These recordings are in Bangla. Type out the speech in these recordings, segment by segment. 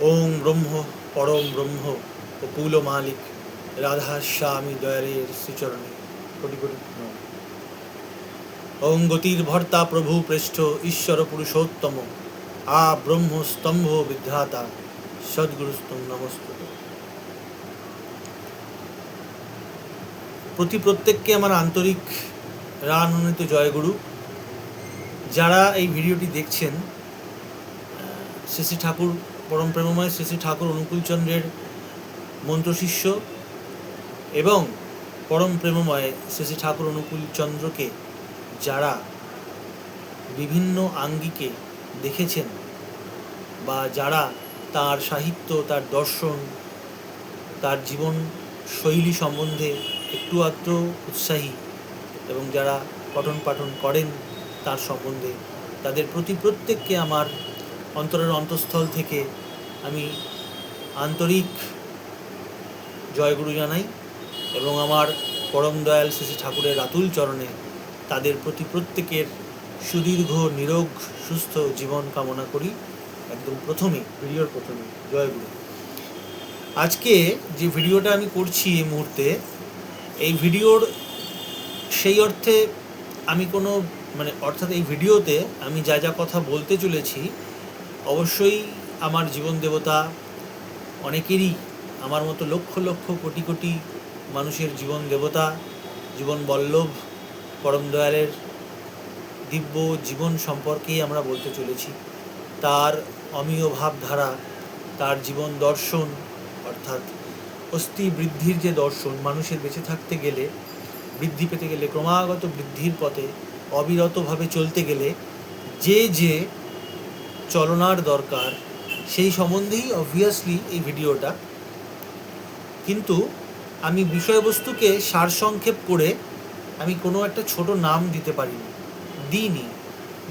ওং ব্রহ্ম পরম ব্রহ্ম ও কুল মালিক রাধা স্বামী দয়ালের শ্রীচরণে কোটি কোটি প্রণাম। ওং গতির ভর্তা প্রভু পৃষ্ঠ ঈশ্বর পুরুষোত্তম আ ব্রহ্ম স্তম্ভ বিধাতা সদ্গুরুস্তং নমস্তুতে। প্রত্যেককে আমার আন্তরিক রানুনিত জয়গুরু। যারা এই ভিডিওটি দেখছেন, শ্রী শ্রী ঠাকুর পরম প্রেমময় শ্রী শ্রী ঠাকুর অনুকূলচন্দ্রের মন্ত্রশিষ্য এবং পরম প্রেমময় শ্রী শ্রী ঠাকুর অনুকূলচন্দ্রকে যারা বিভিন্ন আঙ্গিকে দেখেছেন বা যারা তার সাহিত্য, তার দর্শন, তার জীবন শৈলী সম্বন্ধে একটু আধটু উৎসাহী এবং যারা পঠন পাঠন করেন তার সম্বন্ধে, তাদের প্রত্যেককে আমার অন্তরের অন্তঃস্থল থেকে আমি আন্তরিক জয়গুরু জানাই এবং আমার পরম দয়াল শ্রী শ্রী ঠাকুরের আতুল চরণে তাদের প্রত্যেকের সুদীর্ঘ নিরোগ সুস্থ জীবন কামনা করি। একদম ভিডিওর প্রথমে জয়গুরু। আজকে যে ভিডিওটা আমি করছি এই মুহূর্তে, এই ভিডিওর সেই অর্থে আমি কোনো অর্থাৎ এই ভিডিওতে আমি যা যা কথা বলতে চলেছি অবশ্যই আমার জীবন দেবতা, অনেকেরই আমার মতো লক্ষ লক্ষ কোটি কোটি মানুষের জীবন দেবতা, জীবন বল্লভ পরম দয়ালের দিব্য জীবন সম্পর্কেই আমরা বলতে চলেছি। তার অমীয় ভাবধারা, তার জীবন দর্শন, অর্থাৎ অস্থি বৃদ্ধির যে দর্শন, মানুষের বেঁচে থাকতে গেলে, বৃদ্ধি পেতে গেলে, ক্রমাগত বৃদ্ধির পথে অবিরতভাবে চলতে গেলে যে চলনার দরকার, সেই সম্বন্ধেই অবভিয়াসলি এই ভিডিওটা। কিন্তু আমি বিষয়বস্তুকে সারসংক্ষেপ করে আমি কোনো একটা ছোট নাম দিতে পারিনি, দিইনি,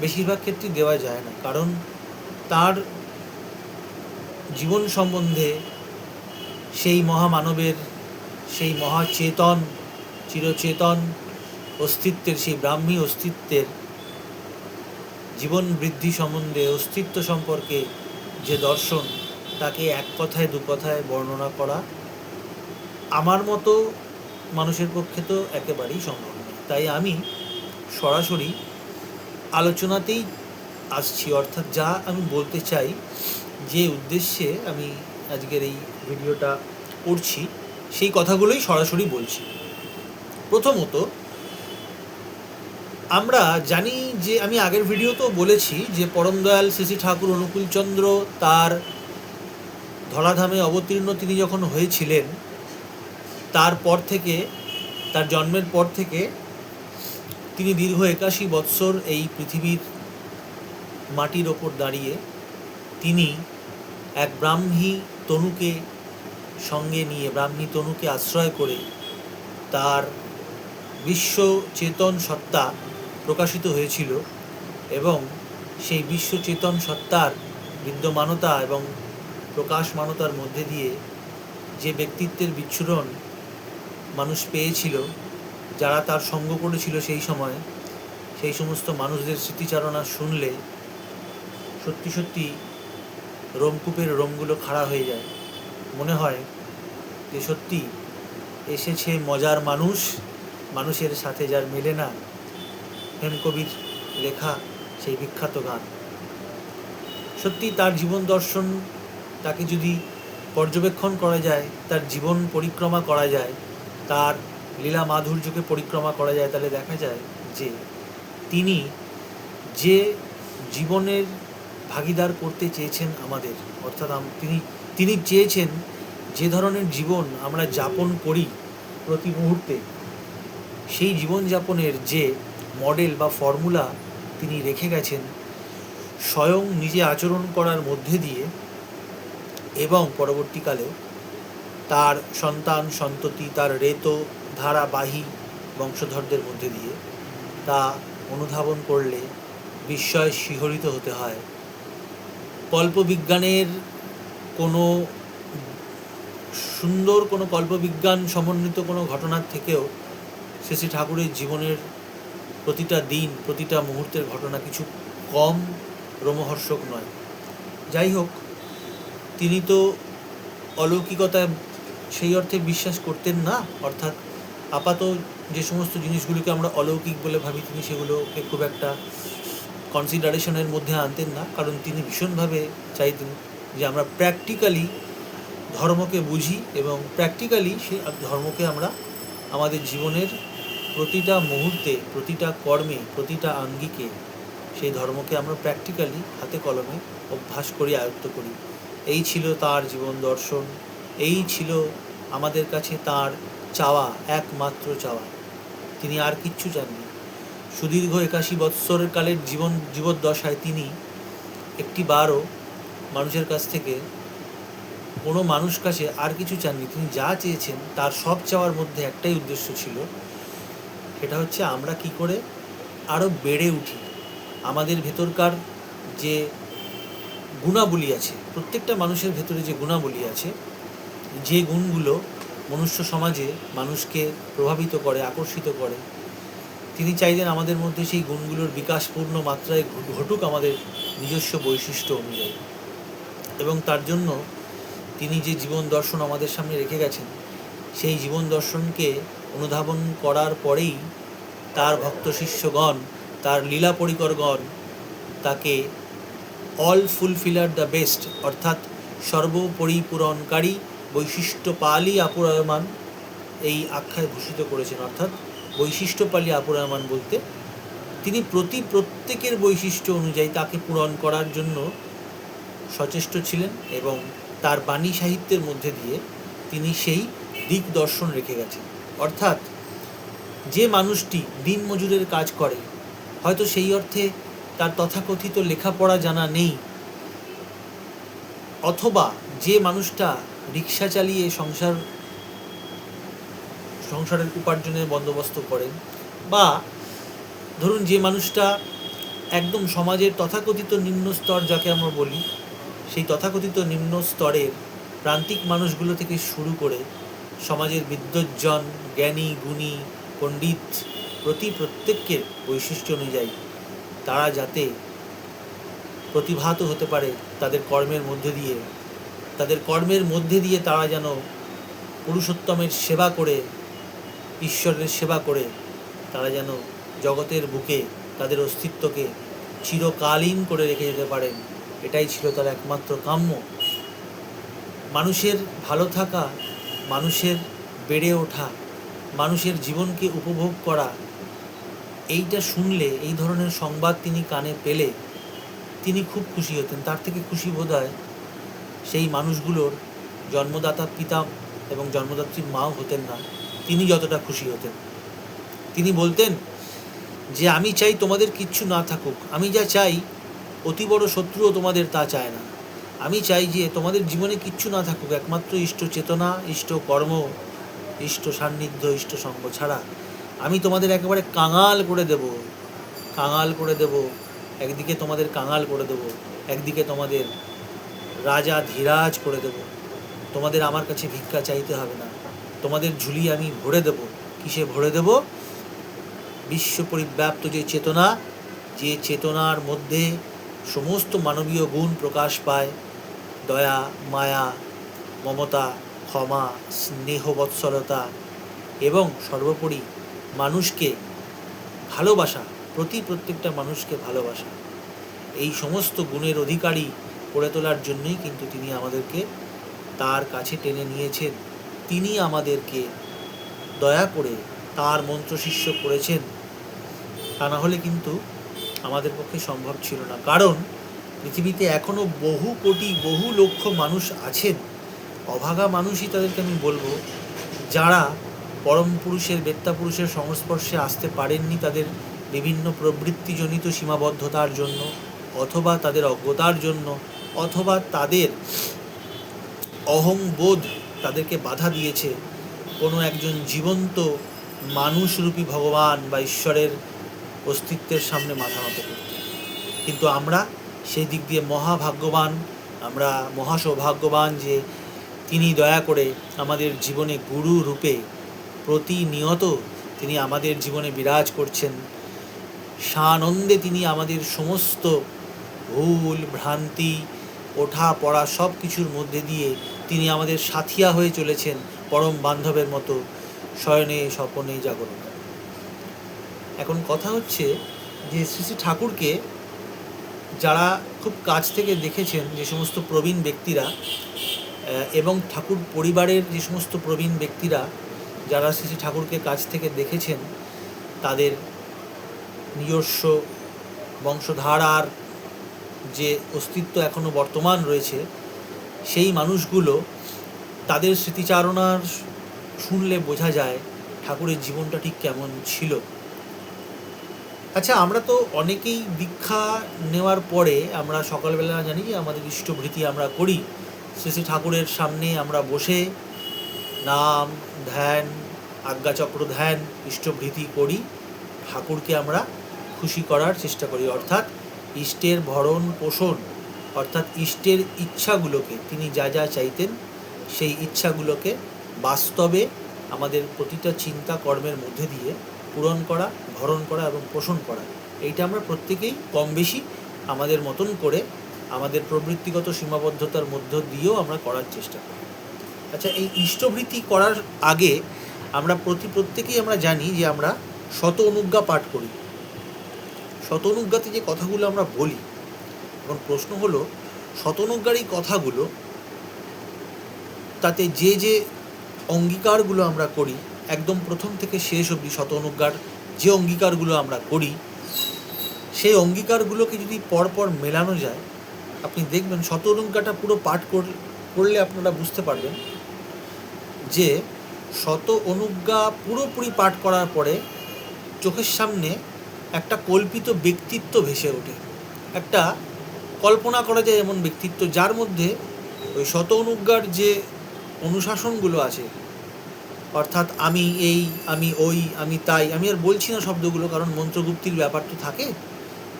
বেশিরভাগ ক্ষেত্রে দেওয়া যায় না, কারণ তার জীবন সম্বন্ধে সেই মহামানবের, সেই মহাচেতন, চিরচেতন অস্তিত্বের, সেই ব্রাহ্মী অস্তিত্বের জীবন বৃদ্ধি সম্বন্ধে, অস্তিত্ব সম্পর্কে যে দর্শন, তাকে এক কথায় দু কথায় বর্ণনা করা আমার মতো মানুষের পক্ষে তো একেবারেই সম্ভব নয়। তাই আমি সরাসরি আলোচনাতেই আসছি, অর্থাৎ যা আমি বলতে চাই, যে উদ্দেশ্যে আমি আজকের এই ভিডিওটা করছি, সেই কথাগুলোই সরাসরি বলছি। প্রথমত, আমরা জানি যে আমি আগের ভিডিওতেও বলেছি যে পরম দয়াল শ্রী শ্রী ঠাকুর অনুকূলচন্দ্র তার ধরাধামে অবতীর্ণ তিনি যখন হয়েছিলেন, তারপর থেকে, তার জন্মের পর থেকে তিনি দীর্ঘ 81 বৎসর এই পৃথিবীর মাটির ওপর দাঁড়িয়ে তিনি এক ব্রাহ্মী তনুকে সঙ্গে নিয়ে, ব্রাহ্মী তনুকে আশ্রয় করে তার বিশ্ব চেতন সত্তা প্রকাশিত হয়েছিল এবং সেই বিশ্ব চেতন সত্তার বিদ্যমানতা এবং প্রকাশমানতার মধ্যে দিয়ে যে ব্যক্তিত্বের বিচ্ছুরণ মানুষ পেয়েছিল, যারা তার সঙ্গ করেছিল সেই সময়, সেই সমস্ত মানুষদের স্মৃতিচারণা শুনলে সত্যি সত্যি রোমকূপের রোমগুলো খাড়া হয়ে যায়। মনে হয় যে সত্যি এসেছে মজার মানুষ, মানুষের সাথে যার মেলে না। হেমকবির লেখা সেই বিখ্যাত গান। সত্যি তার জীবন দর্শন, তাকে যদি পর্যবেক্ষণ করা যায়, তার জীবন পরিক্রমা করা যায়, তার লীলা মাধুর্যকে পরিক্রমা করা যায়, তাহলে দেখা যায় যে তিনি যে জীবনের ভাগীদার করতে চেয়েছেন আমাদের, অর্থাৎ তিনি চেয়েছেন যে ধরনের জীবন আমরা যাপন করি প্রতি মুহূর্তে, সেই জীবনযাপনের যে মডেল বা ফর্মুলা তিনি রেখে গেছেন স্বয়ং নিজে আচরণ করার মধ্যে দিয়ে এবং পরবর্তীকালে তার সন্তান সন্ততি, তার রেতো ধারাবাহী বংশধরদের মধ্যে দিয়ে, তা অনুধাবন করলে বিস্ময় শিহরিত হতে হয়। কল্পবিজ্ঞানের কোনো সুন্দর কোনো কল্পবিজ্ঞান সমন্বিত কোনো ঘটনার থেকেও শ্রী শ্রী ঠাকুরের জীবনের প্রতিটা দিন, প্রতিটা মুহূর্তের ঘটনা কিছু কম রোমহর্ষক নয়। যাই হোক, তিনি তো অলৌকিকতায় সেই অর্থে বিশ্বাস করতেন না, অর্থাৎ আপাত যে সমস্ত জিনিসগুলোকে আমরা অলৌকিক বলে ভাবি তিনি সেগুলোকে খুব একটা কনসিডারেশনের মধ্যে আনতেন না, কারণ তিনি ভীষণভাবে চাইতেন যে আমরা প্র্যাকটিক্যালি ধর্মকে বুঝি এবং প্র্যাকটিক্যালি সেই ধর্মকে আমরা আমাদের জীবনের প্রতিটা মুহূর্তে, প্রতিটা কর্মে, প্রতিটা আঙ্গিকে সেই ধর্মকে আমরা প্র্যাকটিক্যালি হাতে কলমে অভ্যাস করি, আয়ত্ত করি। এই ছিল তার জীবন দর্শন, এই ছিল আমাদের কাছে তার চাওয়া, একমাত্র চাওয়া। তিনি আর কিচ্ছু চাননি। সুদীর্ঘ 81 বৎসর কালের জীবদ্দশায় তিনি একটি বারও মানুষের কাছ থেকে, কোনো মানুষ কাছে আর কিছু চাননি। তিনি যা চেয়েছেন তার সব চাওয়ার মধ্যে একটাই উদ্দেশ্য ছিল, সেটা হচ্ছে আমরা কি করে আরও বেড়ে উঠি। আমাদের ভেতরকার যে গুণাবলী আছে, প্রত্যেকটা মানুষের ভেতরে যে গুণাবলী আছে, যে গুণগুলো মনুষ্য সমাজে মানুষকে প্রভাবিত করে, আকর্ষিত করে, তিনি চাইলেন আমাদের মধ্যে সেই গুণগুলোর বিকাশ পূর্ণ মাত্রায় ঘটুক আমাদের নিজস্ব বৈশিষ্ট্য অনুযায়ী। এবং তার জন্য তিনি যে জীবন দর্শন আমাদের সামনে রেখে গেছেন, সেই জীবন দর্শনকে অনুধাবন করার পরেই তার ভক্ত শিষ্যগণ, তার লীলা পরিকরগণ তাকে অল ফুলফিলার দ্য বেস্ট, অর্থাৎ সর্বপরিপূরণকারী, বৈশিষ্ট্যপালী আপুরায়মান এই আখ্যায় ভূষিত করেছেন। অর্থাৎ বৈশিষ্ট্যপালী আপুরায়মান বলতে তিনি প্রত্যেকের বৈশিষ্ট্য অনুযায়ী তাকে পূরণ করার জন্য সচেষ্ট ছিলেন এবং তার বাণী সাহিত্যের মধ্যে দিয়ে তিনি সেই দিক দর্শন রেখে গেছেন। অর্থাৎ যে মানুষটি দিনমজুরের কাজ করে, হয়তো সেই অর্থে তার তথাকথিত লেখাপড়া জানা নেই, অথবা যে মানুষটা রিক্সা চালিয়ে সংসারের উপার্জনের বন্দোবস্ত করেন, বা ধরুন যে মানুষটা একদম সমাজের তথাকথিত নিম্ন স্তর যাকে আমরা বলি, সেই তথাকথিত নিম্ন স্তরের প্রান্তিক মানুষগুলো থেকে শুরু করে সমাজের বিদ্বজ্জন, জ্ঞানী, গুণী, পণ্ডিত, প্রত্যেকের বৈশিষ্ট্য অনুযায়ী তারা যাতে প্রতিভাত হতে পারে তাদের কর্মের মধ্যে দিয়ে তারা যেন পুরুষোত্তমের সেবা করে, ঈশ্বরের সেবা করে তারা যেন জগতের বুকে তাদের অস্তিত্বকে চিরকালীন করে রেখে যেতে পারেন, এটাই ছিল তার একমাত্র কাম্য। মানুষের ভালো থাকা, মানুষের বেড়ে ওঠা, মানুষের জীবনকে উপভোগ করা, এইটা শুনলে, এই ধরনের সংবাদ তিনি কানে পেলে তিনি খুব খুশি হতেন। তার থেকে খুশি বোধ হয় সেই মানুষগুলোর জন্মদাতা পিতা এবং জন্মদাত্রী মাও হতেন না, তিনি যতটা খুশি হতেন। তিনি বলতেন যে আমি চাই তোমাদের কিচ্ছু না থাকুক, আমি যা চাই অতি বড় শত্রুও তোমাদের তা চায় না। আমি চাই যে তোমাদের জীবনে কিচ্ছু না থাকুক, একমাত্র ইষ্ট চেতনা, ইষ্ট কর্ম, ইষ্ট সান্নিধ্য, ইষ্ট সঙ্গ ছাড়া। আমি তোমাদের একেবারে কাঙাল করে দেব, একদিকে তোমাদের কাঙাল করে দেব, একদিকে তোমাদের রাজা ধীরাজ করে দেব। তোমাদের আমার কাছে ভিক্ষা চাইতে হবে না, তোমাদের ঝুলি আমি ভরে দেব। কিসে ভরে দেব? বিশ্ব পরিব্যাপ্ত যে চেতনা, যে চেতনার মধ্যে সমস্ত মানবীয় গুণ প্রকাশ পায়, দয়া, মায়া, মমতা, ক্ষমা, স্নেহ, বৎসলতা এবং সর্বোপরি মানুষকে ভালোবাসা, প্রত্যেকটা মানুষকে ভালোবাসা, এই সমস্ত গুণের অধিকারী করে তোলার জন্যই কিন্তু তিনি আমাদেরকে তার কাছে টেনে নিয়েছেন। তিনি আমাদেরকে দয়া করে তার মন্ত্রশিষ্য করেছেন, তা না হলে কিন্তু আমাদের পক্ষে সম্ভব ছিল না। কারণ পৃথিবীতে এখনও বহু কোটি, বহু লক্ষ মানুষ আছেন, অভাগা মানুষই তাদেরকে আমি বলবো, যারা পরম পুরুষের, বেত্তা পুরুষের সংস্পর্শে আসতে পারেননি তাদের বিভিন্ন প্রবৃত্তিজনিত সীমাবদ্ধতার জন্য, অথবা তাদের অজ্ঞতার জন্য, অথবা তাদের অহংবোধ তাদেরকে বাধা দিয়েছে কোনো একজন জীবন্ত মানুষরূপী ভগবান বা ঈশ্বরের অস্তিত্বের সামনে মাথা নত করতে। কিন্তু আমরা সেই দিক দিয়ে মহাভাগ্যবান, আমরা মহাসৌভাগ্যবান যে তিনি দয়া করে আমাদের জীবনে গুরু রূপে প্রতিনিয়ত তিনি আমাদের জীবনে বিরাজ করছেন। সানন্দে তিনি আমাদের সমস্ত ভুল ভ্রান্তি ওঠা পড়া সব কিছুর মধ্যে দিয়ে তিনি আমাদের সাথিয়া হয়ে চলেছেন, পরম বান্ধবের মতো, শয়নে স্বপনে জাগরণ। এখন কথা হচ্ছে যে শ্রী শ্রী ঠাকুরকে যারা খুব কাছ থেকে দেখেছেন, যে সমস্ত প্রবীণ ব্যক্তিরা এবং ঠাকুর পরিবারের যে সমস্ত প্রবীণ ব্যক্তিরা যারা শ্রী শ্রী ঠাকুরকে কাছ থেকে দেখেছেন, তাদের নিজস্ব বংশধারার যে অস্তিত্ব এখনও বর্তমান রয়েছে, সেই মানুষগুলো তাদের স্মৃতিচারণার শুনলে বোঝা যায় ঠাকুরের জীবনটা ঠিক কেমন ছিল। আচ্ছা, আমরা তো অনেকেই দীক্ষা নেওয়ার পরে আমরা সকালবেলা জানি যে আমাদের ইষ্টভৃতি আমরা করি, শ্রী শ্রী ঠাকুরের সামনে আমরা বসে নাম ধ্যান, আজ্ঞাচক্র ধ্যান, ইষ্টভৃতি করি, ঠাকুরকে আমরা খুশি করার চেষ্টা করি, অর্থাৎ ইষ্টের ভরণ পোষণ, অর্থাৎ ইষ্টের ইচ্ছাগুলোকে, তিনি যা যা চাইতেন সেই ইচ্ছাগুলোকে বাস্তবে আমাদের প্রতিটা চিন্তা কর্মের মধ্যে দিয়ে পূরণ করা, ভরণ করা এবং পোষণ করা। এইটা আমরা প্রত্যেকেই কম বেশি আমাদের মতন করে আমাদের প্রবৃত্তিগত সীমাবদ্ধতার মধ্য দিয়েও আমরা করার চেষ্টা করি। আচ্ছা, এই ইষ্টভৃতি করার আগে আমরা প্রত্যেকেই আমরা জানি যে আমরা শত অনুজ্ঞা পাঠ করি। শত অনুজ্ঞাতে যে কথাগুলো আমরা বলি, এখন প্রশ্ন হলো শত অনুজ্ঞার এই কথাগুলো, তাতে যে যে অঙ্গীকারগুলো আমরা করি, একদম প্রথম থেকে শেষ অবধি শত অনুজ্ঞার যে অঙ্গীকারগুলো আমরা করি, সেই অঙ্গীকারগুলোকে যদি পরপর মেলানো যায়, আপনি দেখবেন শত অনুজ্ঞাটা পুরো পাঠ করলে আপনারা বুঝতে পারবেন যে শত অনুজ্ঞা পুরোপুরি পাঠ করার পরে চোখের সামনে একটা কল্পিত ব্যক্তিত্ব ভেসে ওঠে, একটা কল্পনা করা যায় এমন ব্যক্তিত্ব, যার মধ্যে ওই শত অনুজ্ঞার যে অনুশাসনগুলো আছে, অর্থাৎ আমি এই, আমি ওই, আমি তাই, আমি আর বলছি না শব্দগুলো, কারণ মন্ত্রগুপ্তির ব্যাপার তো থাকে,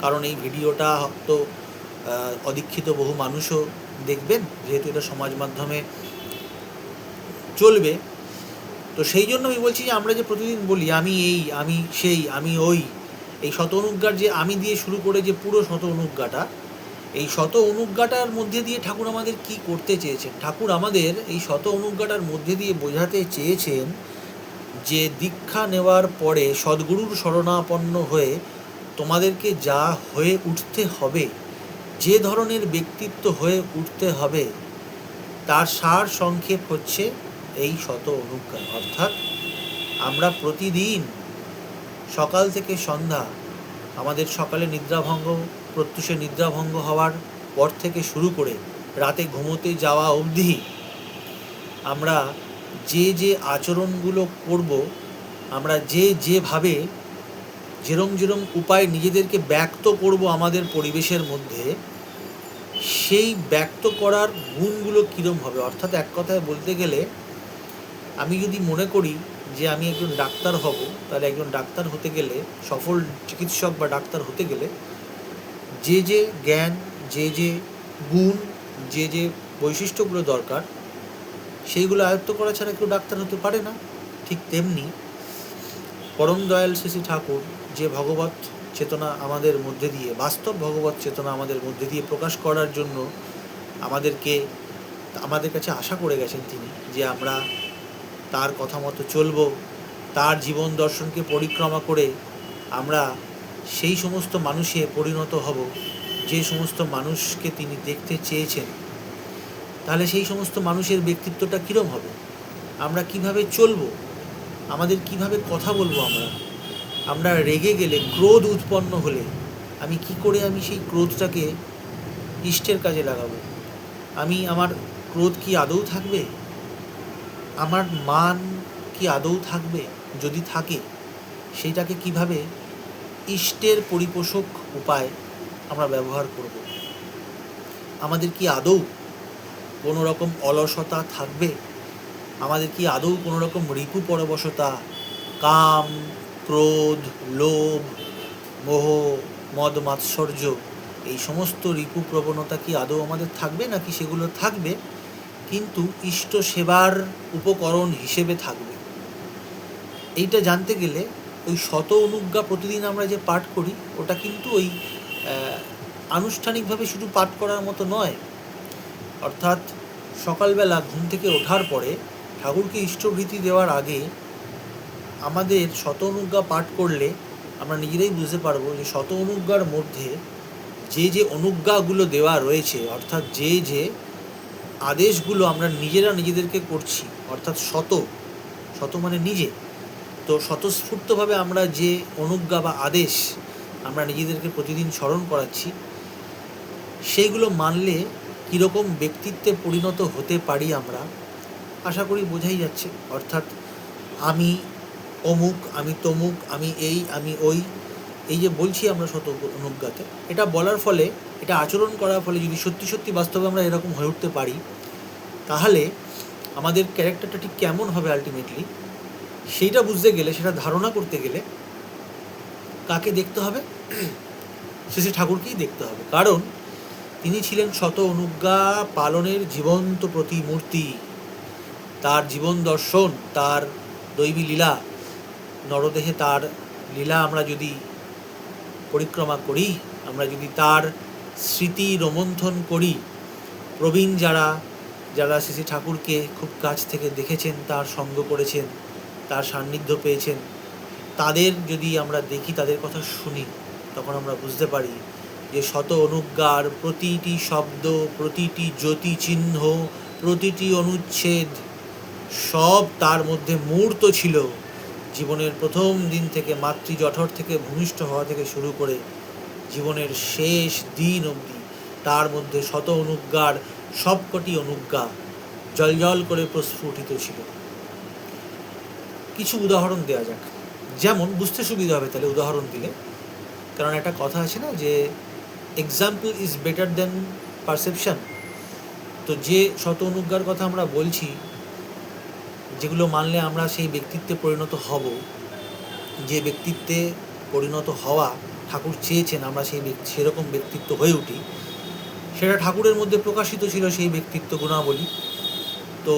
কারণ এই ভিডিওটা তো অদীক্ষিত বহু মানুষও দেখবেন, যেহেতু এটা সমাজ মাধ্যমে চলবে। তো সেই জন্য আমি বলছি যে আমরা যে প্রতিদিন বলি আমি এই, আমি সেই, আমি ওই, এই শত অনুজ্ঞার যে আমি দিয়ে শুরু করে যে পুরো শত অনুজ্ঞাটা, এই শত অনুজ্ঞাটার মধ্যে দিয়ে ঠাকুর আমাদের কি করতে চেয়েছেন? ঠাকুর আমাদের এই শত অনুজ্ঞাটার মধ্যে দিয়ে বোঝাতে চেয়েছেন যে দীক্ষা নেওয়ার পরে সদ্গুরুর শরণাপন্ন হয়ে তোমাদেরকে যা হয়ে উঠতে হবে, যে ধরনের ব্যক্তিত্ব হয়ে উঠতে হবে, তার সার সংক্ষেপ হচ্ছে এই শত অনুজ্ঞা। অর্থাৎ আমরা প্রতিদিন সকাল থেকে সন্ধ্যা, আমাদের সকালে নিদ্রাভঙ্গ, প্রত্যুষে নিদ্রাভঙ্গ হওয়ার পর থেকে শুরু করে রাতে ঘুমোতে যাওয়া অবধি আমরা যে যে আচরণগুলো করব, আমরা যেভাবে যেরম উপায় নিজেদেরকে ব্যক্ত করব আমাদের পরিবেশের মধ্যে, সেই ব্যক্ত করার গুণগুলো কীরম হবে। অর্থাৎ এক কথায় বলতে গেলে, আমি যদি মনে করি যে আমি একজন ডাক্তার হব, তাহলে একজন ডাক্তার হতে গেলে, সফল চিকিৎসক বা ডাক্তার হতে গেলে যে যে জ্ঞান, যে যে গুণ, যে যে বৈশিষ্ট্যগুলো দরকার, সেইগুলো আয়ত্ত করা ছাড়া কেউ ডাক্তার হতে পারে না। ঠিক তেমনি পরম দয়াল শ্রী শ্রী ঠাকুর যে ভগবত চেতনা আমাদের মধ্যে দিয়ে, বাস্তব ভগবত চেতনা আমাদের মধ্যে দিয়ে প্রকাশ করার জন্য আমাদের কাছে আশা করে গেছেন তিনি, যে আমরা তার কথা মতো চলব, তার জীবন দর্শনকে পরিক্রমা করে আমরা সেই সমস্ত মানুষে পরিণত হব যে সমস্ত মানুষকে তিনি দেখতে চেয়েছেন। তাহলে সেই সমস্ত মানুষের ব্যক্তিত্বটা কীরম হবে, আমরা কিভাবে চলব, আমাদের কিভাবে কথা বলবো, আমরা রেগে গেলে, ক্রোধ উৎপন্ন হলে আমি কি করে আমি সেই ক্রোধটাকে ইষ্টের কাজে লাগাবো? আমার ক্রোধ কি আদৌ থাকবে? আমার মান কি আদৌ থাকবে? যদি থাকে, সেইটাকে কিভাবে ইষ্টের পরিপোষক উপায় আমরা ব্যবহার করব? আমাদের কি আদৌ কোনো রকম অলসতা থাকবে? আমাদের কি আদৌ কোনো রকম রিপু পরবশতা, কাম, ক্রোধ, লোভ, মোহ, মদ মাৎসর্য, এই সমস্ত রিপু প্রবণতা কি আদৌ আমাদের থাকবে? নাকি সেগুলো থাকবে কিন্তু ইষ্ট সেবার উপকরণ হিসেবে থাকবে? এইটা জানতে গেলে ওই শত অনুজ্ঞা প্রতিদিন আমরা যে পাঠ করি, ওটা কিন্তু ওই আনুষ্ঠানিকভাবে শুধু পাঠ করার মতো নয়। অর্থাৎ সকালবেলা ঘুম থেকে ওঠার পরে ঠাকুরকে ইষ্টভৃতি দেওয়ার আগে আমাদের শত অনুজ্ঞা পাঠ করলে আমরা নিজেরাই বুঝতে পারবো যে শত অনুজ্ঞার মধ্যে যে যে অনুজ্ঞাগুলো দেওয়া রয়েছে, অর্থাৎ যে যে আদেশগুলো আমরা নিজেরা নিজেদেরকে করছি, অর্থাৎ শত শত মানে নিজে, তো স্বতঃস্ফূর্তভাবে আমরা যে অনুজ্ঞা বা আদেশ আমরা নিজেদেরকে প্রতিদিন স্মরণ করাচ্ছি, সেইগুলো মানলে কীরকম ব্যক্তিত্বে পরিণত হতে পারি আমরা আশা করি বোঝাই যাচ্ছে। অর্থাৎ আমি অমুক, আমি তমুক, আমি এই, আমি ওই, এই যে বলছি আমরা শত অনুজ্ঞাতে, এটা বলার ফলে, এটা আচরণ করার ফলে যদি সত্যি সত্যি বাস্তবে আমরা এরকম হয়ে উঠতে পারি, তাহলে আমাদের ক্যারেক্টারটা ঠিক কেমন হবে আলটিমেটলি সেইটা বুঝতে গেলে, সেটা ধারণা করতে গেলে কাকে দেখতে হবে? শ্রী ঠাকুরকেই দেখতে হবে। কারণ তিনি ছিলেন শত অনুজ্ঞা পালনের জীবন্ত প্রতিমূর্তি। তার জীবন দর্শন, তার দৈবী লীলা, নরদেহে তার লীলা আমরা যদি পরিক্রমা করি, আমরা যদি তার স্মৃতি রোমন্থন করি, প্রবীণ যারা যারা শ্রী ঠাকুরকে খুব কাছ থেকে দেখেছেন, তার সঙ্গ করেছেন, তার সান্নিধ্য পেয়েছেন, তাদের যদি আমরা দেখি, তাদের কথা শুনি, তখন আমরা বুঝতে পারি যে শত অনুজ্ঞার প্রতিটি শব্দ, প্রতিটি জ্যোতি চিহ্ন, প্রতিটি অনুচ্ছেদ সব তার মধ্যে মূর্ত ছিল। জীবনের প্রথম দিন থেকে, মাতৃ জঠর থেকে ভূমিষ্ঠ হওয়া থেকে শুরু করে জীবনের শেষ দিন অবধি তার মধ্যে শত অনুজ্ঞার সবকটি অনুজ্ঞা জলজল করে প্রস্ফুটিত ছিল। কিছু উদাহরণ দেওয়া যাক, যেমন বুঝতে সুবিধা হবে তাহলে উদাহরণ দিলে। কারণ একটা কথা আছে না যে example is better than perception. তো যে শত অনুজ্ঞার কথা আমরা বলছি, যেগুলো মানলে আমরা সেই ব্যক্তিত্বে পরিণত হব, যে ব্যক্তিত্বে পরিণত হওয়া ঠাকুর চেয়েছেন আমরা সেরকম ব্যক্তিত্ব হয়ে উঠি, সেটা ঠাকুরের মধ্যে প্রকাশিত ছিল সেই ব্যক্তিত্ব গুণাবলী। তো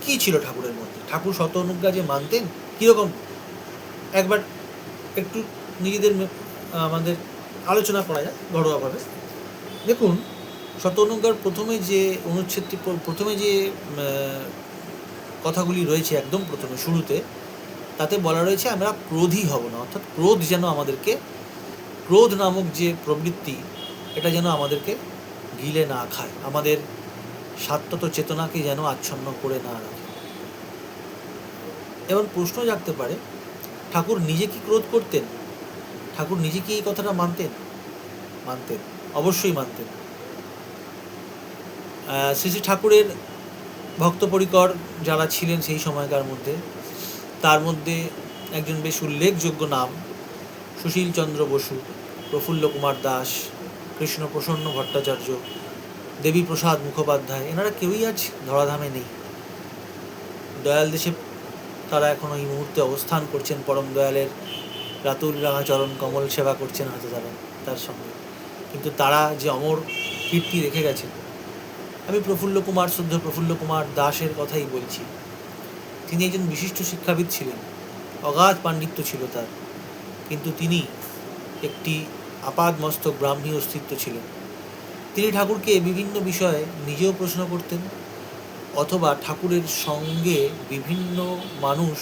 কী ছিল ঠাকুরের মধ্যে? ঠাকুর শত অনুজ্ঞা যে মানতেন, কীরকম একবার একটু নিজেদের আমাদের আলোচনা করা যায় ঘরোয়াভাবে। দেখুন, শত অনুজ্ঞার প্রথমে যে অনুচ্ছেদটি, প্রথমে যে কথাগুলি রয়েছে একদম প্রথমে শুরুতে, তাতে বলা রয়েছে আমরা ক্রোধী হব না। অর্থাৎ ক্রোধ যেন আমাদেরকে, ক্রোধ নামক যে প্রবৃত্তি, এটা যেন আমাদেরকে গিলে না খায়, আমাদের সাত্ত্বত চেতনাকে যেন আচ্ছন্ন করে না রাখে। এবার প্রশ্ন জাগতে পারে, ঠাকুর নিজে কি ক্রোধ করতেন? ঠাকুর নিজে কি এই কথাটা মানতেন? মানতেন, অবশ্যই মানতেন। শ্রী শ্রী ঠাকুরের ভক্তপরিকর যারা ছিলেন সেই সময়কার মধ্যে, তার মধ্যে একজন বেশ উল্লেখযোগ্য নাম সুশীলচন্দ্র বসু, প্রফুল্ল কুমার দাস, কৃষ্ণপ্রসন্ন ভট্টাচার্য, দেবীপ্রসাদ মুখোপাধ্যায়। এনারা কেউই আজ ধরাধামে নেই। দয়াল দেশে তারা এখন এই মুহূর্তে অবস্থান করছেন, পরম দয়ালের রাতুল রাঙা চরণ কমল সেবা করছেন হয়তো তার সঙ্গে, কিন্তু তারা যে অমর কীর্তি রেখে গেছেন। আমি শ্রদ্ধ প্রফুল্ল কুমার দাসের কথাই বলছি। তিনি একজন বিশিষ্ট শিক্ষাবিদ ছিলেন, অগাধ পাণ্ডিত্য ছিল তার, কিন্তু তিনি একটি আপাদমস্তক ব্রাহ্মী অস্তিত্ব ছিলেন। তিনি ঠাকুরকে বিভিন্ন বিষয়ে নিজেও প্রশ্ন করতেন, অথবা ঠাকুরের সঙ্গে বিভিন্ন মানুষ,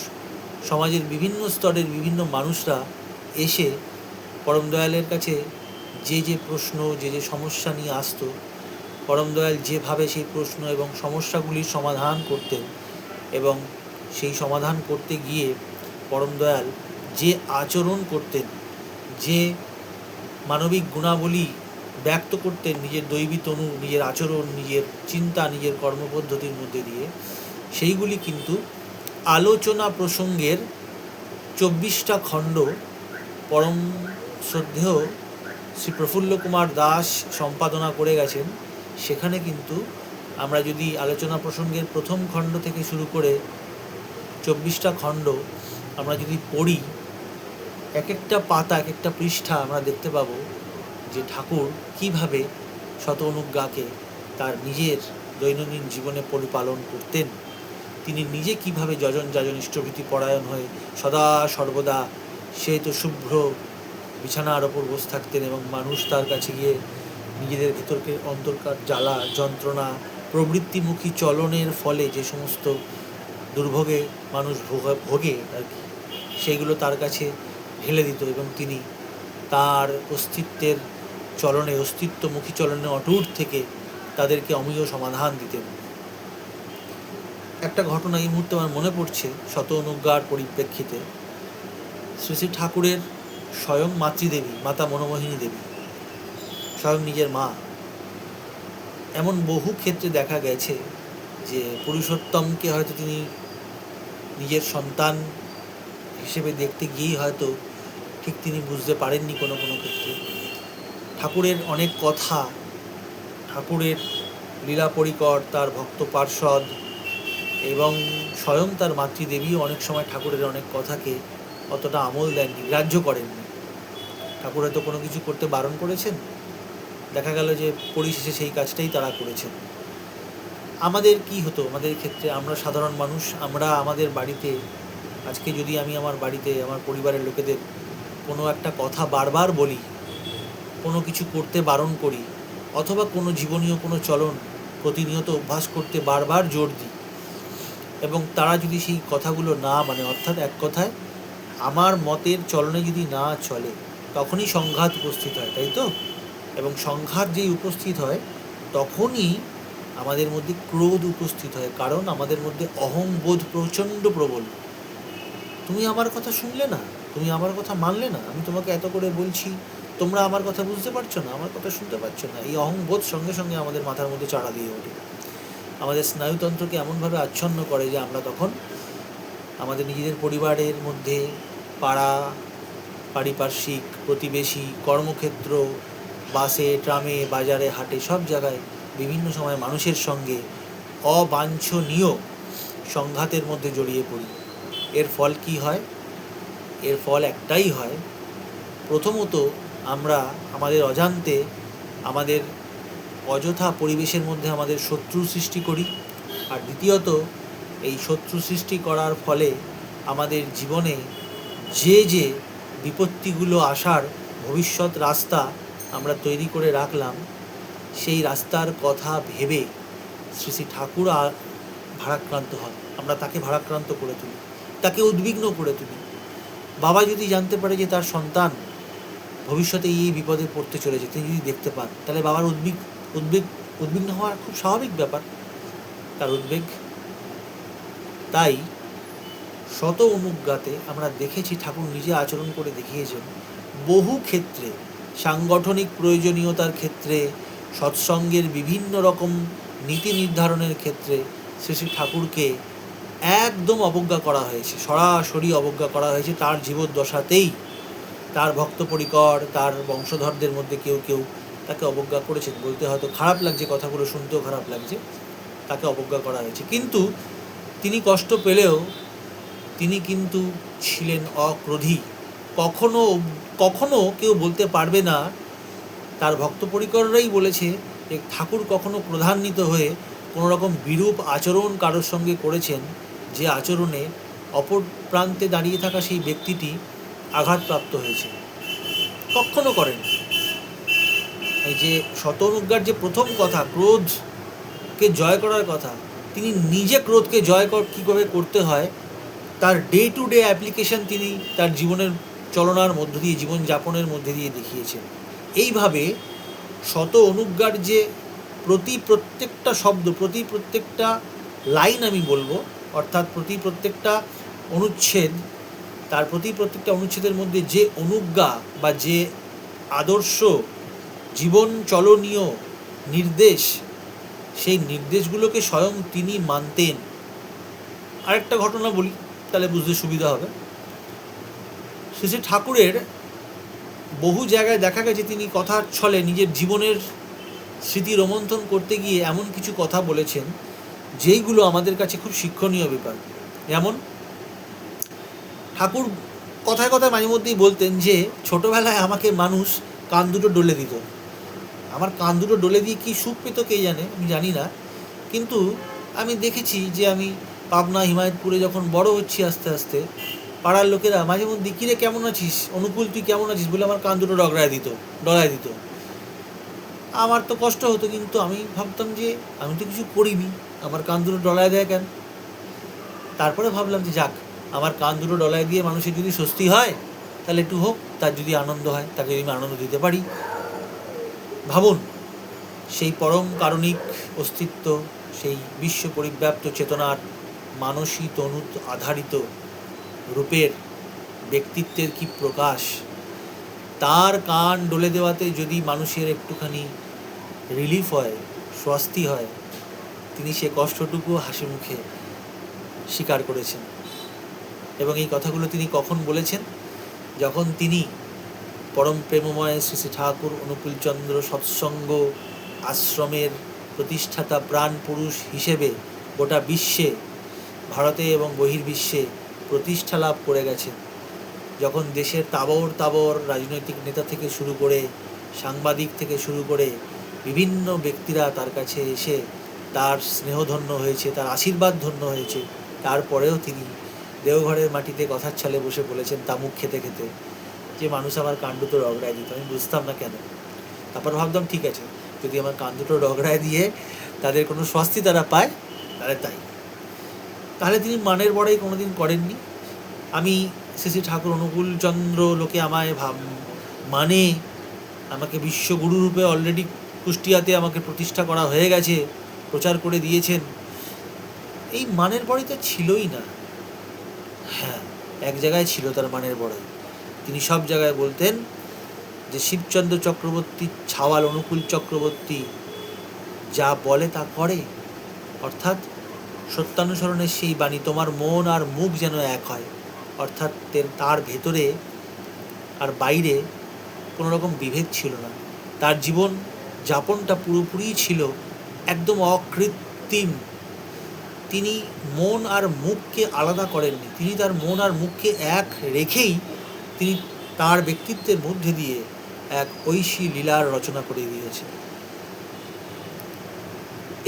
সমাজের বিভিন্ন স্তরের বিভিন্ন মানুষরা এসে পরম দয়ালের কাছে যে যে প্রশ্ন, যে যে সমস্যা নিয়ে আসতো, পরম দয়াল যেভাবে সেই প্রশ্ন এবং সমস্যাগুলির সমাধান করতেন, এবং সেই সমাধান করতে গিয়ে পরম দয়াল যে আচরণ করতেন, যে মানবিক গুণাবলী ব্যক্ত করতেন নিজের দৈবী তনু, নিজের আচরণ, নিজের চিন্তা, নিজের কর্মপদ্ধতির মধ্যে দিয়ে, সেইগুলি কিন্তু আলোচনা প্রসঙ্গের 24টা খণ্ড পরম শ্রদ্ধেয় শ্রী প্রফুল্ল কুমার দাস সম্পাদনা করে গেছেন। সেখানে কিন্তু আমরা যদি আলোচনা প্রসঙ্গের প্রথম খণ্ড থেকে শুরু করে 24টা খণ্ড আমরা যদি পড়ি, এক একটা পাতা, এক একটা পৃষ্ঠা আমরা দেখতে পাবো যে ঠাকুর কীভাবে শত অনুজ্ঞাকে তার নিজের দৈনন্দিন জীবনে পরিপালন করতেন। তিনি নিজে কীভাবে যজন যাজন ইষ্টভীতি পরায়ণ হয়ে সদা সর্বদা শ্বেত শুভ্র বিছানার ওপর বসে থাকতেন, এবং মানুষ তার কাছে গিয়ে নিজেদের ভিতরকে অন্তর্কার জ্বালা যন্ত্রণা প্রবৃত্তিমুখী চলনের ফলে যে সমস্ত দুর্ভোগে মানুষ ভোগে আর কি, সেগুলো তার কাছে ঢেলে দিত এবং তিনি তার অস্তিত্বের চলনে, অস্তিত্বমুখী চলনে অটুট থেকে তাদেরকে অমীয় সমাধান দিতেন। একটা ঘটনা এই মুহূর্তে আমার মনে পড়ছে শত অনুজ্ঞার পরিপ্রেক্ষিতে। শ্রী শ্রী ঠাকুরের স্বয়ং মাতৃদেবী, মাতা মনোমোহিনী দেবী, স্বয়ং নিজের মা, এমন বহু ক্ষেত্রে দেখা গেছে যে পুরুষোত্তমকে হয়তো তিনি নিজের সন্তান হিসেবে দেখতে গিয়েই হয়তো ঠিক তিনি বুঝতে পারেননি কোনো কোনো ক্ষেত্রে। ঠাকুরের অনেক কথা, ঠাকুরের লীলা পরিকর, তার ভক্ত পার্ষদ এবং স্বয়ং তার মাতৃদেবীও অনেক সময় ঠাকুরের অনেক কথাকে অতটা আমল দেননি, গ্রাহ্য করেননি। ঠাকুর হয়তো কোনো কিছু করতে বারণ করেছেন, দেখা গেল যে পরিশেষে সেই কাজটাই তারা করেছেন। আমাদের কি হতো, আমাদের ক্ষেত্রে আমরা সাধারণ মানুষ, আমরা আমাদের বাড়িতে আজকে যদি আমি আমার বাড়িতে আমার পরিবারের লোকেদের কোনো একটা কথা বারবার বলি, কোনো কিছু করতে বারণ করি, অথবা কোনো জীবনীয় কোনো চলন প্রতিনিয়ত অভ্যাস করতে বারবার জোর দিই, এবং তারা যদি সেই কথাগুলো না মানে, অর্থাৎ এক কথায় আমার মতের চলনে যদি না চলে, তখনই সংঘাত উপস্থিত হয়, তাই তো? এবং সংঘাত যেই উপস্থিত হয় তখনই আমাদের মধ্যে ক্রোধ উপস্থিত হয়, কারণ আমাদের মধ্যে অহংবোধ প্রচণ্ড প্রবল। তুমি আমার কথা শুনলে না, তুমি আমার কথা মানলে না, আমি তোমাকে এত করে বলছি, তোমরা আমার কথা বুঝতে পারছো না, আমার কথা শুনতে পারছো না। এই অহংবোধ সঙ্গে সঙ্গে আমাদের মাথার মধ্যে চাড়া দিয়ে ওঠে, আমাদের স্নায়ুতন্ত্রকে এমনভাবে আচ্ছন্ন করে যে আমরা তখন আমাদের নিজেদের পরিবারের মধ্যে, পাড়া, পারিপার্শ্বিক, প্রতিবেশী, কর্মক্ষেত্র, বাসে, ট্রামে, বাজারে, হাটে, সব জায়গায় বিভিন্ন সময় মানুষের সঙ্গে অবাঞ্ছনীয় সংঘাতের মধ্যে জড়িয়ে পড়ি। এর ফল কি হয়? এর ফল একটাই হয়, প্রথমত আমরা আমাদের অজান্তে আমাদের অযথা পরিবেশের মধ্যে আমাদের শত্রু সৃষ্টি করি, আর দ্বিতীয়ত এই শত্রু সৃষ্টি করার ফলে আমাদের জীবনে যে যে বিপত্তিগুলো আসার ভবিষ্যৎ রাস্তা আমরা তৈরি করে রাখলাম, সেই রাস্তার কথা ভেবে শ্রী শ্রী ঠাকুর ভারাক্রান্ত হন, আমরা তাকে ভারাক্রান্ত করে তুলি, তাকে উদ্বিগ্ন করে তুলি। বাবা যদি জানতে পারে যে তার সন্তান ভবিষ্যতে এই বিপদে পড়তে চলেছে, তিনি যদি দেখতে পান, তাহলে বাবার উদ্বিগ্ন হওয়া খুব স্বাভাবিক ব্যাপার, তার উদ্বেগ। তাই শত অনুজ্ঞাতে আমরা দেখেছি ঠাকুর নিজে আচরণ করে দেখিয়েছেন। বহু ক্ষেত্রে, সাংগঠনিক প্রয়োজনীয়তার ক্ষেত্রে, সৎসঙ্গের বিভিন্ন রকম নীতি নির্ধারণের ক্ষেত্রে শ্রী শ্রী ঠাকুরকে একদম অবজ্ঞা করা হয়েছে, সরাসরি অবজ্ঞা করা হয়েছে। তার জীবদ্দশাতেই তার ভক্ত পরিকর, তার বংশধরদের মধ্যে কেউ কেউ তাকে অবজ্ঞা করেছেন। বলতে হয়তো খারাপ লাগছে, কথাগুলো শুনতেও খারাপ লাগছে, তাকে অবজ্ঞা করা হয়েছে। কিন্তু তিনি কষ্ট পেলেও তিনি কিন্তু ছিলেন অক্রোধী। কখনো কখনো কেউ বলতে পারবে না, তার ভক্ত পরিকররাই বলেছে যে ঠাকুর কখনো ক্রোধান্বিত হয়ে কোনো রকম বিরূপ আচরণ কারোর সঙ্গে করেছেন, যে আচরণে অপর প্রান্তে দাঁড়িয়ে থাকা সেই ব্যক্তিটি আঘাতপ্রাপ্ত হয়েছে, কখনো করেন। এই যে শত অনুজ্ঞার যে প্রথম কথা, ক্রোধকে জয় করার কথা, তিনি নিজে ক্রোধকে জয় কীভাবে করতে হয় তার ডে টু ডে অ্যাপ্লিকেশন তিনি তার জীবনের চলনার মধ্য দিয়ে, জীবনযাপনের মধ্যে দিয়ে দেখিয়েছেন। এইভাবে শত অনুজ্ঞার যে প্রত্যেকটা শব্দ, প্রত্যেকটা লাইন আমি বলবো, অর্থাৎ প্রত্যেকটা অনুচ্ছেদ, তার প্রত্যেকটা অনুচ্ছেদের মধ্যে যে অনুজ্ঞা বা যে আদর্শ জীবন চলনীয় নির্দেশ, সেই নির্দেশগুলোকে স্বয়ং তিনি মানতেন। আরেকটা ঘটনা বলি, তাহলে বুঝতে সুবিধা হবে। শ্রী শ্রী ঠাকুরের বহু জায়গায় দেখা গেছে তিনি কথার ছলে নিজের জীবনের স্মৃতি রোমন্থন করতে গিয়ে এমন কিছু কথা বলেছেন যেইগুলো আমাদের কাছে খুব শিক্ষণীয় ব্যাপার। যেমন ঠাকুর কথায় কথায় মাঝে মধ্যেই বলতেন যে ছোটোবেলায় আমাকে মানুষ কান দুটো ডলে দিত। আমার কান দুটো ডলে দিয়ে কী সুখ পেত কে জানে, আমি জানি না, কিন্তু আমি দেখেছি যে আমি পাবনা, হিমায়তপুরে যখন বড় হচ্ছি আস্তে আস্তে, পাড়ার লোকেরা মাঝে মধ্যে কিরে কেমন আছিস, অনুকূল তুই কেমন আছিস বলে আমার কান দুটো ডলায় দিত। আমার তো কষ্ট হতো, কিন্তু আমি ভাবতাম যে আমি তো কিছু করিনি, আমার কান দুটো ডলায় দেয় কেন? তারপরে ভাবলাম যে যাক, আমার কান দুটো ডলায় দিয়ে মানুষের যদি স্বস্তি হয় তাহলে একটু হোক, তার যদি আনন্দ হয় তাকে যদি আমি আনন্দ দিতে পারি। ভাবুন, সেই পরম কারণিক অস্তিত্ব, সেই বিশ্ব পরিব্যাপ্ত চেতনার মানসী তনু আধারিত রূপের ব্যক্তিত্বের কি প্রকাশ! তার কান ডলে দেওয়াতে যদি মানুষের একটুখানি রিলিফ হয়, স্বস্তি হয়, তিনি সে কষ্টটুকু হাসি মুখে স্বীকার করেছেন। এবং এই কথাগুলো তিনি কখন বলেছেন? যখন তিনি পরম প্রেমময় শ্রী শ্রী ঠাকুর অনুকূলচন্দ্র সৎসঙ্গ আশ্রমের প্রতিষ্ঠাতা প্রাণ পুরুষ হিসেবে গোটা বিশ্বে, ভারতে এবং বহির্বিশ্বে প্রতিষ্ঠা লাভ করে গেছেন। যখন দেশের তাবর রাজনৈতিক নেতা থেকে শুরু করে সাংবাদিক থেকে শুরু করে বিভিন্ন ব্যক্তিরা তার কাছে এসে তার স্নেহধন্য হয়েছে, তার আশীর্বাদ ধন্য হয়েছে, তারপরেও তিনি দেওঘরের মাটিতে কথার ছলে বসে বলেছেন তামুক খেতে খেতে যে মানুষ আমার কান দুটো রগড়ায় দিত, আমি বুঝতাম না কেন। তারপর ভাবতাম ঠিক আছে, যদি আমার কান দুটো রগড়ায় দিয়ে তাদের কোনো স্বস্তি তারা পায় তাহলে তাই। তাহলে তিনি মানের বড়াই কোনোদিন করেননি। আমি শ্রী শ্রী ঠাকুর অনুকূলচন্দ্র লোকে আমায় মানে, আমাকে বিশ্বগুরু রূপে অলরেডি কুষ্টিয়াতে আমাকে প্রতিষ্ঠা করা হয়ে গেছে, প্রচার করে দিয়েছেন, এই মানের বড়াই তো ছিলই না। হ্যাঁ, এক জায়গায় ছিল তার মানের বড়াই। তিনি সব জায়গায় বলতেন যে শিবচন্দ্র চক্রবর্তী ছাওয়াল অনুকূল চক্রবর্তী যা বলে তা করে, অর্থাৎ সত্যানুসরণের সেই বাণী, তোমার মন আর মুখ যেন এক হয়, অর্থাৎ তার ভেতরে আর বাইরে কোনো রকম বিভেদ ছিল না। তার জীবন যাপনটা পুরোপুরি ছিল একদম অকৃত্রিম। তিনি মন আর মুখকে আলাদা করেননি, তিনি তার মন আর মুখকে এক রেখেই তিনি তার ব্যক্তিত্বের মধ্যে দিয়ে এক ঐশী লীলার রচনা করে দিয়েছেন।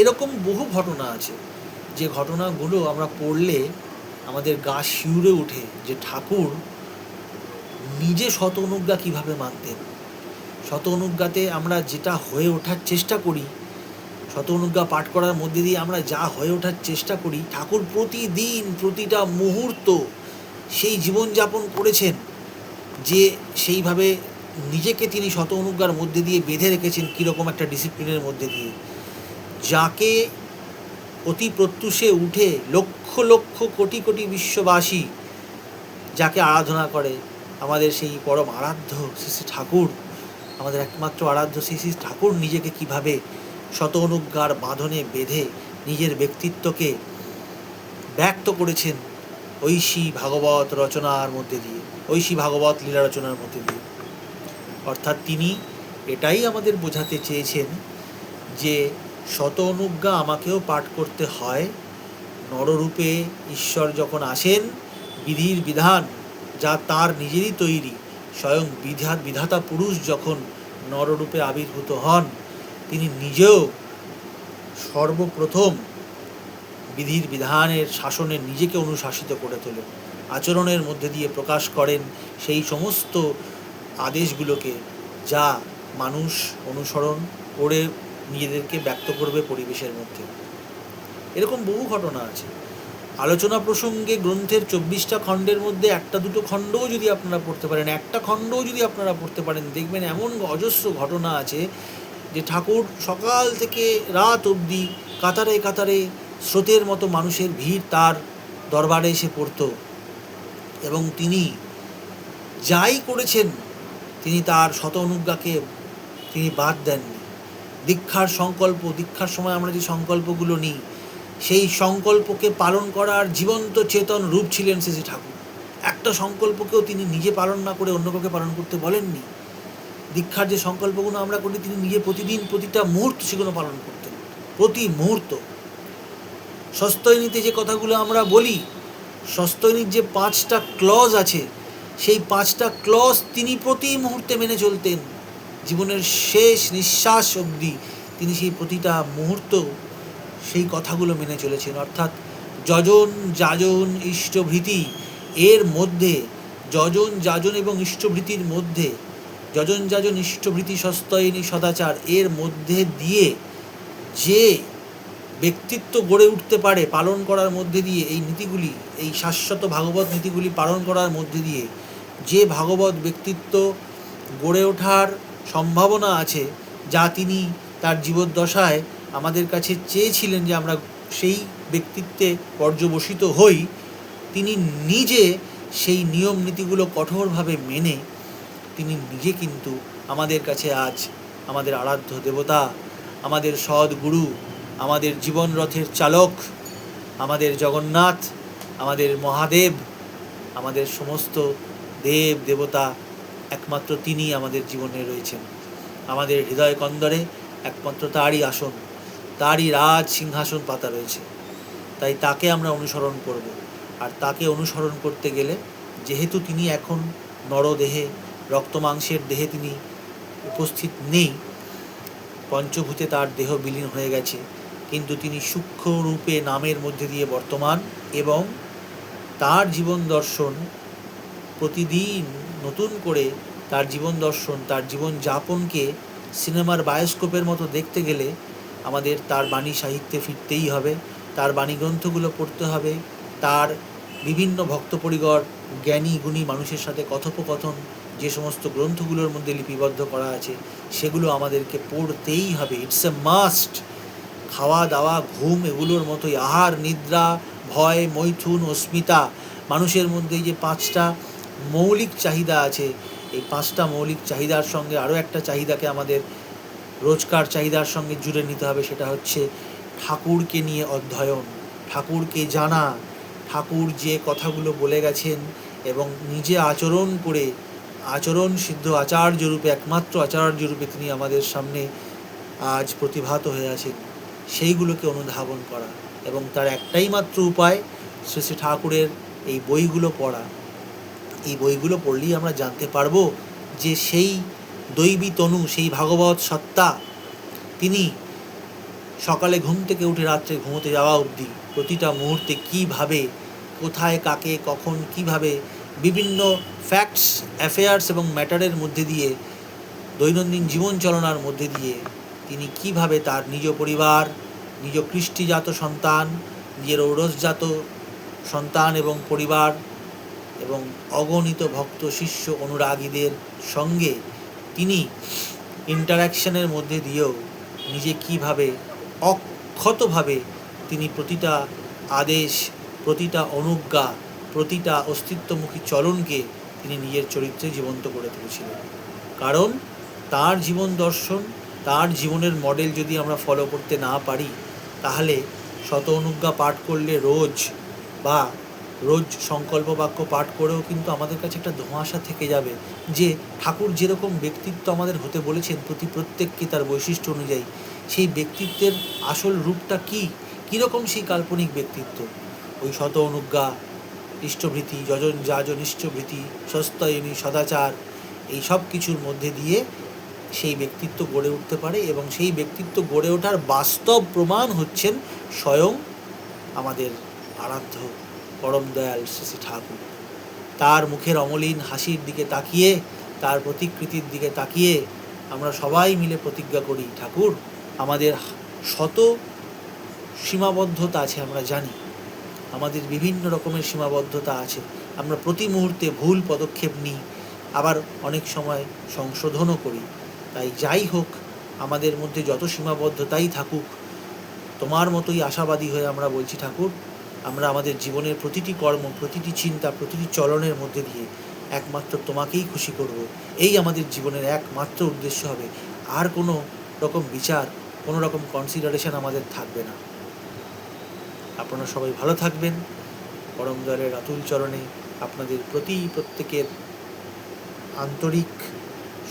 এরকম বহু ঘটনা আছে, যে ঘটনাগুলো আমরা পড়লে আমাদের গা শিউরে ওঠে যে ঠাকুর নিজে শত অনুজ্ঞা কীভাবে মানতেন। শত অনুজ্ঞাতে আমরা যেটা হয়ে ওঠার চেষ্টা করি, শত অনুজ্ঞা পাঠ করার মধ্যে দিয়ে আমরা যা হয়ে ওঠার চেষ্টা করি, ঠাকুর প্রতিদিন প্রতিটা মুহূর্ত সেই জীবনযাপন করেছেন, যে সেইভাবে নিজেকে তিনি শত অনুজ্ঞার মধ্যে দিয়ে বেঁধে রেখেছেন কীরকম একটা ডিসিপ্লিনের মধ্যে দিয়ে, যাকে অতি প্রত্যুষে উঠে লক্ষ লক্ষ কোটি কোটি বিশ্ববাসী যাকে আরাধনা করে, আমাদের সেই পরম আরাধ্য শ্রী শ্রী ঠাকুর, আমাদের একমাত্র আরাধ্য শ্রী শ্রী ঠাকুর নিজেকে কিভাবে শত অনুজ্ঞার বাঁধনে বেঁধে নিজের ব্যক্তিত্বকে ব্যক্ত করেছেন ঐশী ভাগবত রচনার মধ্যে দিয়ে, ঐশী ভাগবত লীলা রচনার মধ্যে দিয়ে। অর্থাৎ তিনি এটাই আমাদের বোঝাতে চেয়েছেন যে শত অনুজ্ঞা আমাকেও পাঠ করতে হয়। নররূপে ঈশ্বর যখন আসেন, বিধির বিধান যা তার নিজেরই তৈরি, স্বয়ং বিধাতা পুরুষ যখন নররূপে আবির্ভূত হন, তিনি নিজেও সর্বপ্রথম বিধির বিধানের শাসনে নিজেকে অনুশাসিত করে তোলেন, আচরণের মধ্যে দিয়ে প্রকাশ করেন সেই সমস্ত আদেশগুলোকে যা মানুষ অনুসরণ করে নিজেদেরকে ব্যক্ত করবে পরিবেশের মধ্যে। এরকম বহু ঘটনা আছে। আলোচনা প্রসঙ্গে গ্রন্থের 24টা খণ্ডের মধ্যে একটা দুটো খণ্ডও যদি আপনারা পড়তে পারেন, একটা খণ্ডও যদি আপনারা পড়তে পারেন, দেখবেন এমন অজস্র ঘটনা আছে যে ঠাকুর সকাল থেকে রাত অবধি কাতারে কাতারে স্রোতের মতো মানুষের ভিড় তার দরবারে এসে পড়ত, এবং তিনি যাই করেছেন তিনি তার শত অনুজ্ঞাকে তিনি বাদ দেননি। দীক্ষার সংকল্প, দীক্ষার সময় আমরা যে সংকল্পগুলো নিই, সেই সংকল্পকে পালন করার জীবন্ত চেতন রূপ ছিলেন শ্রী শ্রী ঠাকুর। একটা সংকল্পকেও তিনি নিজে পালন না করে অন্য কাউকে পালন করতে বলেননি। দীক্ষার যে সংকল্পগুলো আমরা করি, তিনি নিজে প্রতিদিন প্রতিটা মুহূর্ত সেগুলো পালন করতেন, প্রতি মুহূর্ত। সস্তৈনীতে যে কথাগুলো আমরা বলি, সস্তৈনীর যে 5টা ক্লজ আছে, সেই 5টা ক্লজ তিনি প্রতি মুহূর্তে মেনে চলতেন। জীবনের শেষ নিঃশ্বাস অবধি তিনি সেই প্রতিটা মুহূর্ত সেই কথাগুলো মেনে চলেছেন। অর্থাৎ যজন যাজন ইষ্টভৃতি, এর মধ্যে যজন যাজন এবং ইষ্টভৃতির মধ্যে যজন যাজন ইষ্টভৃতি সস্তয়িনী সদাচার, এর মধ্যে দিয়ে যে ব্যক্তিত্ব গড়ে উঠতে পারে পালন করার মধ্যে দিয়ে, এই নীতিগুলি, এই শাশ্বত ভাগবত নীতিগুলি পালন করার মধ্যে দিয়ে যে ভাগবত ব্যক্তিত্ব গড়ে ওঠার সম্ভাবনা আছে, যা তিনি তার জীবদ্দশায় আমাদের কাছে চেয়েছিলেন যে আমরা সেই ব্যক্তিত্বে পর্যবসিত হই, তিনি নিজে সেই নিয়ম নীতিগুলো কঠোরভাবে মেনে তিনি নিজে কিন্তু আমাদের কাছে আজ আমাদের আরাধ্য দেবতা, আমাদের সদ্গুরু, আমাদের জীবন রথের চালক, আমাদের জগন্নাথ, আমাদের মহাদেব, আমাদের সমস্ত দেব দেবতা, একমাত্র তিনি আমাদের জীবনে রয়েছেন। আমাদের হৃদয় কন্দরে একমাত্র তারই আসন, তারই রাজ সিংহাসন পাতা রয়েছে। তাই তাকে আমরা অনুসরণ করব। আর তাকে অনুসরণ করতে গেলে, যেহেতু তিনি এখন নরদেহে, রক্তমাংসের দেহে তিনি উপস্থিত নেই, পঞ্চভূতে তার দেহ বিলীন হয়ে গেছে, কিন্তু তিনি সূক্ষ্ম রূপে নামের মধ্যে দিয়ে বর্তমান, এবং তার জীবন দর্শন প্রতিদিন নতুন করে, তার জীবন দর্শন, তার জীবন যাপনকে সিনেমার বায়োস্কোপের মতো দেখতে গেলে আমাদের তার বাণী সাহিত্যে ফিরতেই হবে, তার বাণী গ্রন্থগুলো পড়তে হবে, তার বিভিন্ন ভক্তপরিগর জ্ঞানী গুণী মানুষের সাথে কথোপকথন যে সমস্ত গ্রন্থগুলোর মধ্যে লিপিবদ্ধ করা আছে সেগুলো আমাদেরকে পড়তেই হবে। It's a must. খাওয়া দাওয়া, ঘুম এগুলোর মতোই আহার, নিদ্রা, ভয়, মৈথুন, অস্মিতা, মানুষের মধ্যে যে 5টা মৌলিক চাহিদা আছে, এই 5টা মৌলিক চাহিদার সঙ্গে আরও একটা চাহিদাকে আমাদের রোজকার চাহিদার সঙ্গে জুড়ে নিতে হবে, সেটা হচ্ছে ঠাকুরকে নিয়ে অধ্যয়ন, ঠাকুরকে জানা, ঠাকুর যে কথাগুলো বলে গেছেন এবং নিজে আচরণ করে, আচরণ সিদ্ধ আচার্য রূপে, একমাত্র আচার্য রূপে তিনি আমাদের সামনে আজ প্রতিভাত হয়ে আছেন, সেইগুলোকে অনুধাবন করা। এবং তার একটাই মাত্র উপায়, শ্রী শ্রী ঠাকুরের এই বইগুলো পড়া। এই বইগুলো পড়লেই আমরা জানতে পারবো যে সেই দৈবী তনু, সেই ভাগবত সত্তা, তিনি সকালে ঘুম থেকে উঠে রাত্রে ঘুমোতে যাওয়া অবধি প্রতিটা মুহূর্তে কীভাবে, কোথায়, কাকে, কখন, কীভাবে বিভিন্ন ফ্যাক্টস, অ্যাফেয়ার্স এবং ম্যাটারের মধ্যে দিয়ে, দৈনন্দিন জীবন চলনার মধ্যে দিয়ে তিনি কিভাবে তার নিজ পরিবার, নিজ কৃষ্টিজাত সন্তান, নিজের ঔরসজাত সন্তান এবং পরিবার এবং অগণিত ভক্ত শিষ্য অনুরাগীদের সঙ্গে তিনি ইন্টারাকশনের মধ্যে দিয়েও নিজে কিভাবে অক্ষতভাবে তিনি প্রতিটা আদেশ, প্রতিটা অনুজ্ঞা, প্রতিটা অস্তিত্বমুখী চলনকে তিনি নিজের চরিত্রে জীবন্ত করে তুলেছিলেন। কারণ তার জীবন দর্শন, তার জীবনের মডেল যদি আমরা ফলো করতে না পারি, তাহলে শত অনুজ্ঞা পাঠ করলে রোজ সংকল্প বাক্য পাঠ করেও কিন্তু আমাদের কাছে একটা ধোঁয়াশা থেকে যাবে যে ঠাকুর যেরকম ব্যক্তিত্ব আমাদের হতে বলেছেন প্রত্যেককে তার বৈশিষ্ট্য অনুযায়ী, সেই ব্যক্তিত্বের আসল রূপটা কীরকম সেই কাল্পনিক ব্যক্তিত্ব। ওই শত অনুজ্ঞা, ইষ্টভৃতি, যজন যাজন ইষ্টভৃতি, সস্তয়িনী সদাচার, এই সব কিছুর মধ্যে দিয়ে সেই ব্যক্তিত্ব গড়ে উঠতে পারে। এবং সেই ব্যক্তিত্ব গড়ে ওঠার বাস্তব প্রমাণ হচ্ছেন স্বয়ং আমাদের আরাধ্য পরম দয়াল শ্রী শ্রী ঠাকুর। তার মুখের অমলিন হাসির দিকে তাকিয়ে, তার প্রতিকৃতির দিকে তাকিয়ে আমরা সবাই মিলে প্রতিজ্ঞা করি, ঠাকুর, আমাদের শত সীমাবদ্ধতা আছে, আমরা জানি আমাদের বিভিন্ন রকমের সীমাবদ্ধতা আছে, আমরা প্রতি মুহূর্তে ভুল পদক্ষেপ নিই, আবার অনেক সময় সংশোধনও করি। তাই যাই হোক, আমাদের মধ্যে যত সীমাবদ্ধতাই থাকুক, তোমার মতোই আশাবাদী হয়ে আমরা বলছি, ঠাকুর, আমরা আমাদের জীবনের প্রতিটি কর্ম, প্রতিটি চিন্তা, প্রতিটি চলনের মধ্যে দিয়ে একমাত্র তোমাকেই খুশি করব। এই আমাদের জীবনের একমাত্র উদ্দেশ্য হবে। আর কোনো রকম বিচার, কোনো রকম কনসিডারেশন আমাদের থাকবে না। আপনারা সবাই ভালো থাকবেন। পরম দয়ালের অতুল চরণে আপনাদের প্রত্যেকের আন্তরিক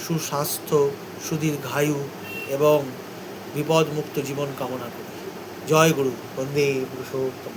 সুস্বাস্থ্য, সুদীর্ঘায়ু এবং বিপদমুক্ত জীবন কামনা করি। জয় গুরু। বন্দে পুরুষোত্তম।